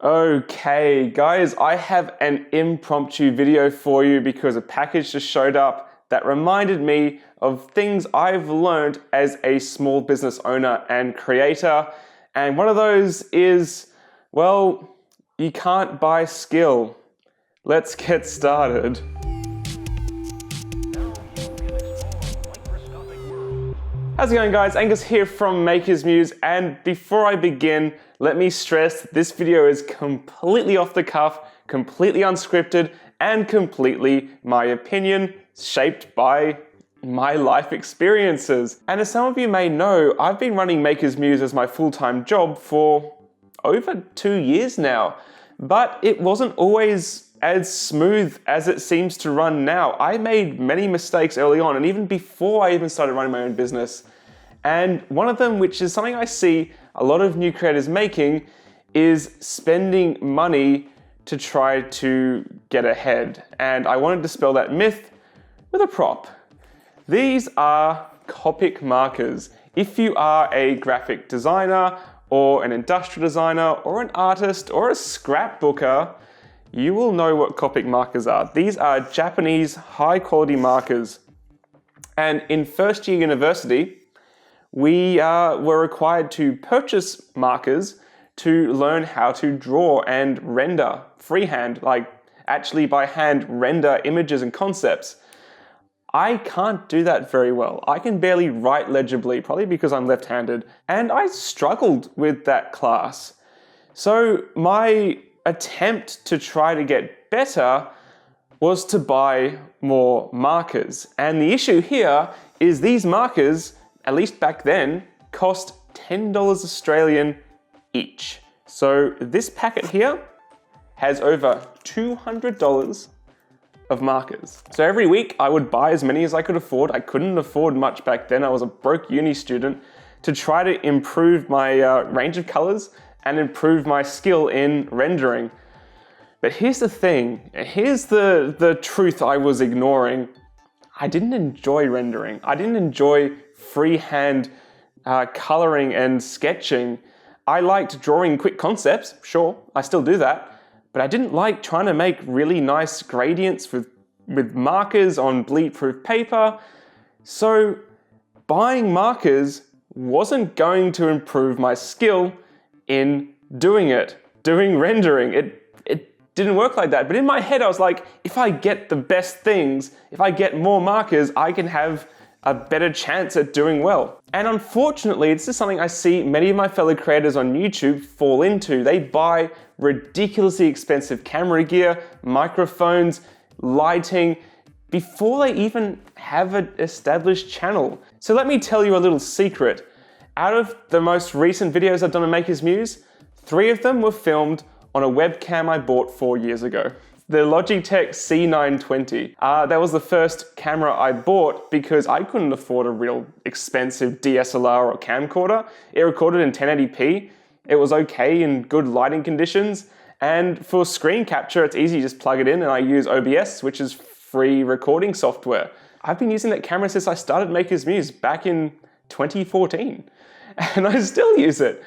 Okay, guys, I have an impromptu video for you because a package just showed up that reminded me of things I've learned as a small business owner and creator. And one of those is, well, you can't buy skill. Let's get started. How's it going, guys? Angus here from Maker's Muse, and before I begin, let me stress that this video is completely off the cuff, completely unscripted, and completely my opinion, shaped by my life experiences. And as some of you may know, I've been running Maker's Muse as my full-time job for over 2 years now, but it wasn't always as smooth as it seems to run now. I made many mistakes early on, and even before I even started running my own business. And one of them, which is something I see a lot of new creators making, is spending money to try to get ahead. And I want to dispel that myth with a prop. These are Copic markers. If you are a graphic designer or an industrial designer or an artist or a scrapbooker, you will know what Copic markers are. These are Japanese high quality markers. And in first year university, we were required to purchase markers to learn how to draw and render freehand, like actually by hand render images and concepts. I can't do that very well. I can barely write legibly, probably because I'm left-handed, and I struggled with that class. So my attempt to try to get better was to buy more markers. And the issue here is these markers, at least back then, cost $10 Australian each. So this packet here has over $200 of markers. So every week I would buy as many as I could afford. I couldn't afford much back then. I was a broke uni student, to try to improve my range of colors and improve my skill in rendering. But here's the thing, here's the truth I was ignoring. I didn't enjoy rendering. I didn't enjoy freehand coloring and sketching. I liked drawing quick concepts, sure, I still do that, but I didn't like trying to make really nice gradients with markers on bleed-proof paper. So buying markers wasn't going to improve my skill in doing rendering. It didn't work like that. But in my head, I was like, if I get the best things, if I get more markers, I can have a better chance at doing well. And unfortunately, this is something I see many of my fellow creators on YouTube fall into. They buy ridiculously expensive camera gear, microphones, lighting, before they even have an established channel. So let me tell you a little secret. Out of the most recent videos I've done on Maker's Muse, 3 of them were filmed on a webcam I bought 4 years ago. The Logitech C920. That was the first camera I bought because I couldn't afford a real expensive DSLR or camcorder. It recorded in 1080p. It was okay in good lighting conditions. And for screen capture, it's easy, just plug it in, and I use OBS, which is free recording software. I've been using that camera since I started Maker's Muse back in 2014, and I still use it.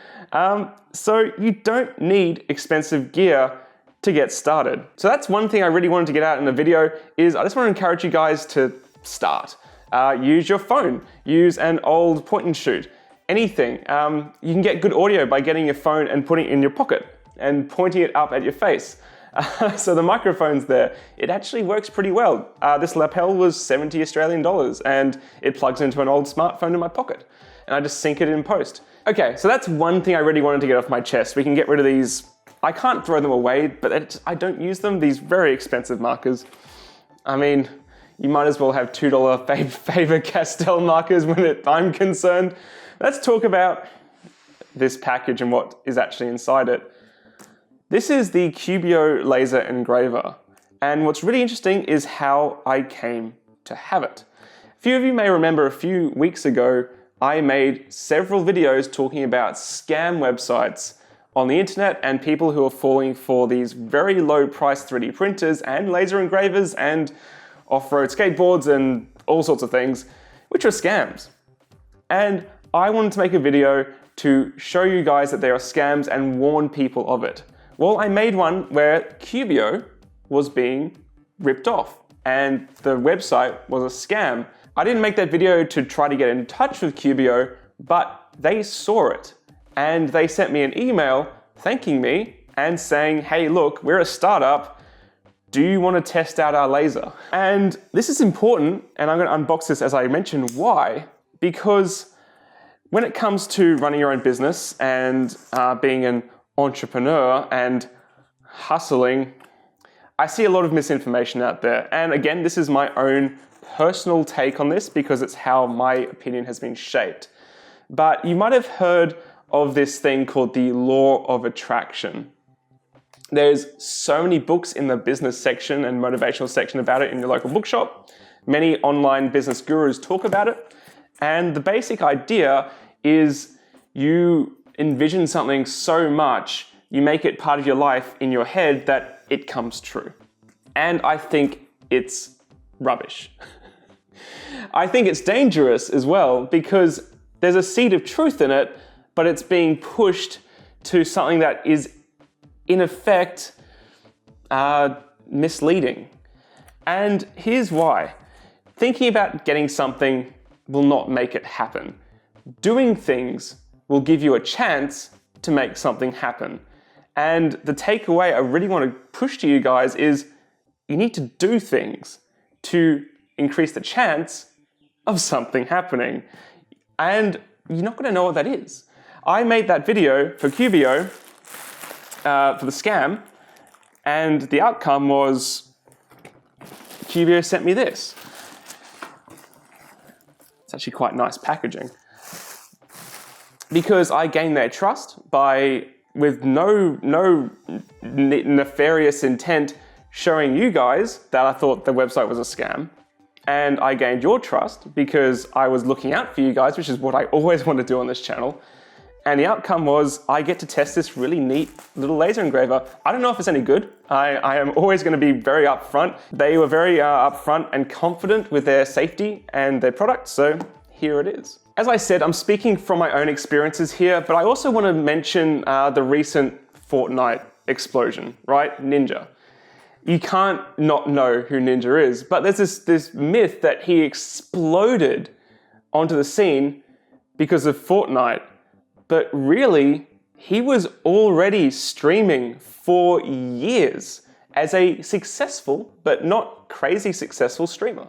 So you don't need expensive gear to get started. So that's one thing I really wanted to get out in the video, is I just want to encourage you guys to start. Use your phone, use an old point and shoot, anything. You can get good audio by getting your phone and putting it in your pocket and pointing it up at your face. So the microphone's there. It actually works pretty well. This lapel was 70 Australian dollars, and it plugs into an old smartphone in my pocket, and I just sync it in post. Okay, so that's one thing I really wanted to get off my chest. We can get rid of these. I can't throw them away, but I don't use them, these very expensive markers. I mean, you might as well have $2 Faber-Castell markers when I'm concerned. Let's talk about this package and what is actually inside it. This is the Cubiio laser engraver, and what's really interesting is how I came to have it. A few of you may remember a few weeks ago, I made several videos talking about scam websites on the internet and people who are falling for these very low price 3D printers and laser engravers and off-road skateboards and all sorts of things, which are scams. And I wanted to make a video to show you guys that there are scams and warn people of it. Well, I made one where Cubiio was being ripped off and the website was a scam. I didn't make that video to try to get in touch with Cubiio, but they saw it and they sent me an email thanking me and saying, hey, look, we're a startup. Do you want to test out our laser? And this is important, and I'm going to unbox this as I mentioned. Why? Because when it comes to running your own business and being an entrepreneur and hustling, I see a lot of misinformation out there. And again, this is my own personal take on this because it's how my opinion has been shaped. But you might have heard of this thing called the law of attraction. There's so many books in the business section and motivational section about it in your local bookshop. Many online business gurus talk about it. And the basic idea is you envision something so much, you make it part of your life in your head that it comes true. And I think it's rubbish. I think it's dangerous as well because there's a seed of truth in it, but it's being pushed to something that is in effect, misleading. And here's why. Thinking about getting something will not make it happen. Doing things will give you a chance to make something happen. And the takeaway I really want to push to you guys is you need to do things to increase the chance of something happening. And you're not going to know what that is. I made that video for Cubiio for the scam, and the outcome was Cubiio sent me this. It's actually quite nice packaging. Because I gained their trust with no nefarious intent, showing you guys that I thought the website was a scam. And I gained your trust because I was looking out for you guys, which is what I always want to do on this channel. And the outcome was I get to test this really neat little laser engraver. I don't know if it's any good. I am always going to be very upfront. They were very upfront and confident with their safety and their product, so here it is. As I said, I'm speaking from my own experiences here, but I also want to mention the recent Fortnite explosion, right? Ninja. You can't not know who Ninja is, but there's this myth that he exploded onto the scene because of Fortnite. But really, he was already streaming for years as a successful, but not crazy successful streamer.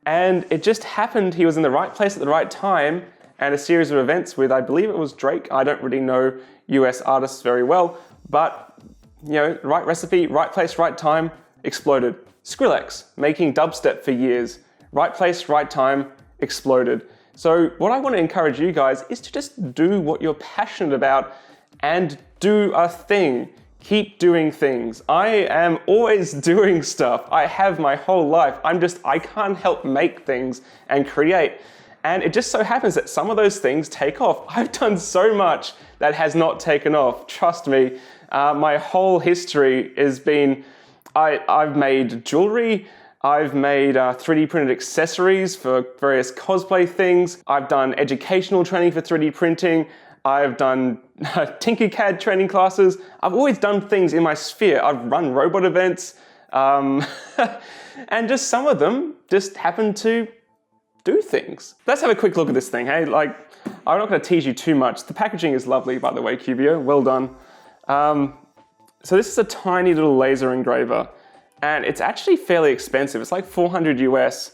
And it just happened, he was in the right place at the right time and a series of events with, I believe it was Drake. I don't really know US artists very well, but you know, right recipe, right place, right time, exploded. Skrillex, making dubstep for years. Right place, right time, exploded. So what I want to encourage you guys is to just do what you're passionate about and do a thing. Keep doing things. I am always doing stuff. I have my whole life. I can't help make things and create. And it just so happens that some of those things take off. I've done so much that has not taken off. Trust me, my whole history has been, I've made jewelry, I've made 3D printed accessories for various cosplay things. I've done educational training for 3D printing. I've done Tinkercad training classes. I've always done things in my sphere. I've run robot events. And just some of them just happen to do things. Let's have a quick look at this thing, hey? Like, I'm not gonna tease you too much. The packaging is lovely, by the way, Cubiio, well done. So this is a tiny little laser engraver. And it's actually fairly expensive. It's like 400 US.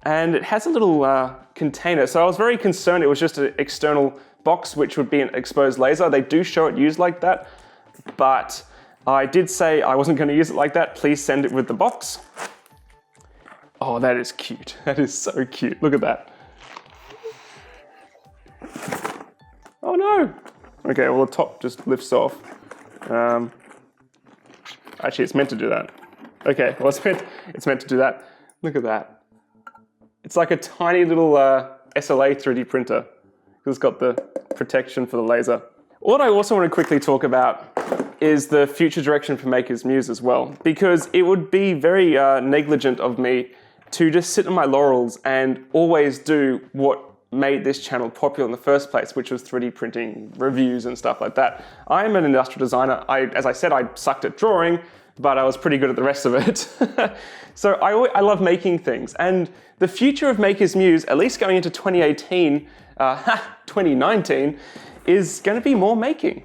And it has a little container. So I was very concerned it was just an external box, which would be an exposed laser. They do show it used like that. But I did say I wasn't going to use it like that. Please send it with the box. Oh, that is cute. That is so cute. Look at that. Oh no. Okay, well the top just lifts off. Actually, it's meant to do that. Okay, well it's meant to do that. Look at that. It's like a tiny little SLA 3D printer. It's got the protection for the laser. What I also want to quickly talk about is the future direction for Maker's Muse as well, because it would be very negligent of me to just sit on my laurels and always do what made this channel popular in the first place, which was 3D printing reviews and stuff like that. I'm an industrial designer. As I said, I sucked at drawing, but I was pretty good at the rest of it. So I love making things. And the future of Maker's Muse, at least going into 2018, 2019, is going to be more making.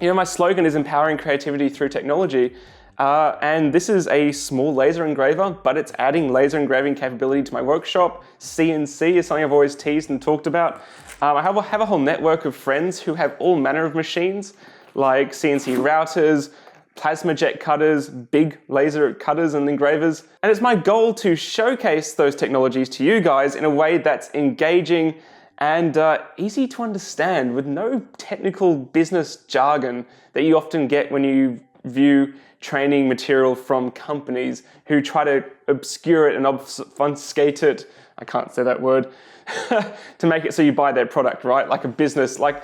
You know, my slogan is empowering creativity through technology. And this is a small laser engraver, but it's adding laser engraving capability to my workshop. CNC is something I've always teased and talked about. I have a whole network of friends who have all manner of machines, like CNC routers, plasma jet cutters, big laser cutters and engravers. And it's my goal to showcase those technologies to you guys in a way that's engaging and easy to understand with no technical business jargon that you often get when you view training material from companies who try to obscure it and obfuscate it, I can't say that word, to make it so you buy their product, right? Like a business, like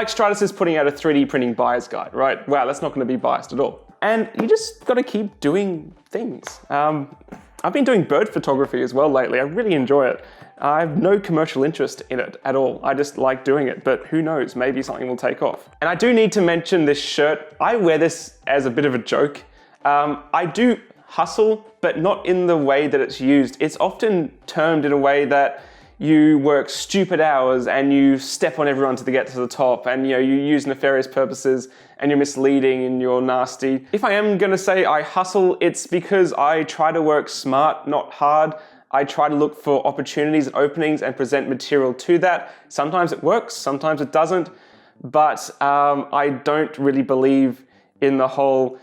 Stratus is putting out a 3D printing buyer's guide, right? Wow, that's not going to be biased at all. And you just got to keep doing things. I've been doing bird photography as well lately. I really enjoy it. I have no commercial interest in it at all. I just like doing it, but who knows, maybe something will take off. And I do need to mention this shirt. I wear this as a bit of a joke. I do hustle, but not in the way that it's used. It's often termed in a way that you work stupid hours and you step on everyone to get to the top, and you use nefarious purposes and you're misleading and you're nasty. If I am gonna say I hustle, it's because I try to work smart, not hard. I try to look for opportunities and openings and present material to that. Sometimes it works, sometimes it doesn't, but I don't really believe in the whole,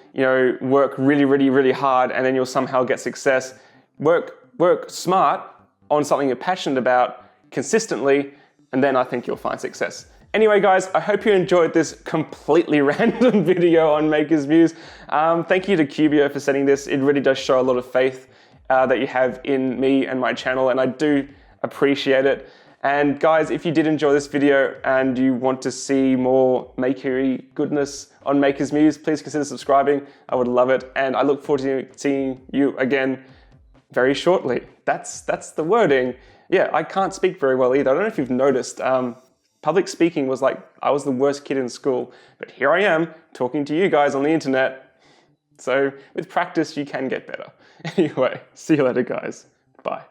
work really, really, really hard and then you'll somehow get success. Work smart on something you're passionate about consistently, and then I think you'll find success. Anyway, guys, I hope you enjoyed this completely random video on Maker's Muse. Thank you to Cubiio for sending this. It really does show a lot of faith that you have in me and my channel, and I do appreciate it. And guys, if you did enjoy this video and you want to see more makery goodness on Maker's Muse, please consider subscribing. I would love it, and I look forward to seeing you again very shortly. That's the wording. Yeah, I can't speak very well either. I don't know if you've noticed. Public speaking was like, I was the worst kid in school, but here I am talking to you guys on the internet. So with practice, you can get better. Anyway, see you later, guys. Bye.